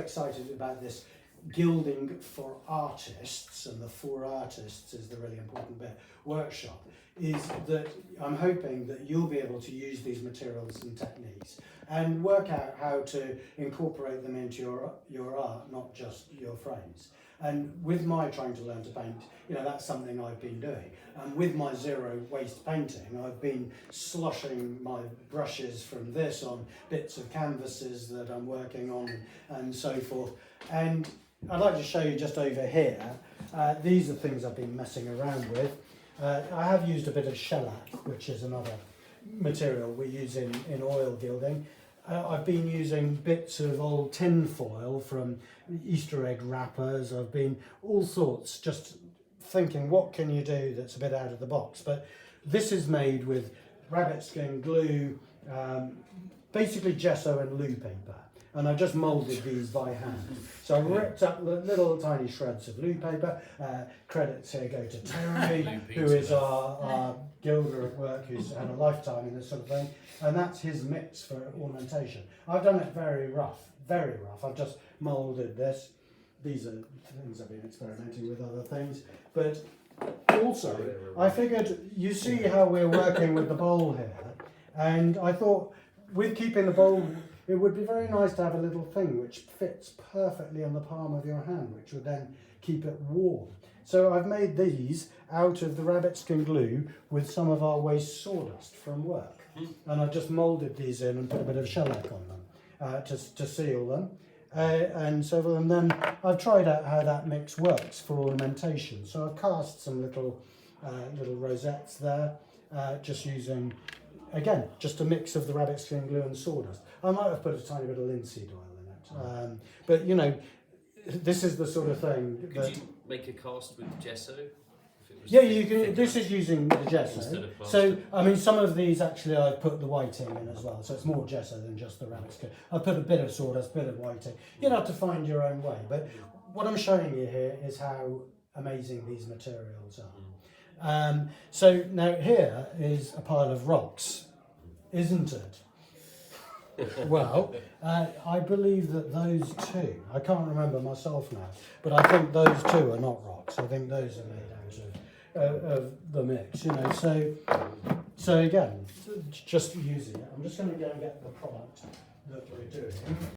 excited about this gilding for artists, and the for artists is the really important bit, workshop, is that I'm hoping that you'll be able to use these materials and techniques and work out how to incorporate them into your art, not just your frames. And with my trying to learn to paint, you know, that's something I've been doing. And with my zero waste painting, I've been sloshing my brushes from this on bits of canvases that I'm working on and so forth. And I'd like to show you just over here, these are things I've been messing around with. I have used a bit of shellac, which is another material we use in oil gilding. I've been using bits of old tin foil from Easter egg wrappers. I've been all sorts, just thinking what can you do that's a bit out of the box. But this is made with rabbit skin glue, basically gesso and loo paper. And I just moulded these by hand. So I ripped up little tiny shreds of loo paper. Credits here go to Terry, who is our gilder at work, who's had a lifetime in this sort of thing. And that's his mix for ornamentation. I've done it very rough, very rough. I've just moulded this. These are things I've been experimenting with, other things. But also, I figured, you see how we're working with the bowl here. And I thought, with keeping the bowl, it would be very nice to have a little thing which fits perfectly on the palm of your hand, which would then keep it warm. So I've made these out of the rabbit skin glue with some of our waste sawdust from work. And I've just moulded these in and put a bit of shellac on them to seal them. And then I've tried out how that mix works for ornamentation. So I've cast some little rosettes there, just using, again, just a mix of the rabbit skin glue and sawdust. I might have put a tiny bit of linseed oil in it. But, you know, this is the sort of thing that... Could you make a cast with gesso? Yeah, you can. This is using the gesso. So, I mean, some of these actually I've put the whiting in as well. So it's more gesso than just the rabbit skin. I've put a bit of sawdust, a bit of whiting. You'll have to find your own way. But what I'm showing you here is how amazing these materials are. So now here is a pile of rocks, isn't it? Well, I believe that those two, I can't remember myself now, but I think those two are not rocks. I think those are made out of the mix, you know. So again, just using it. I'm just going to go and get the product that we're doing.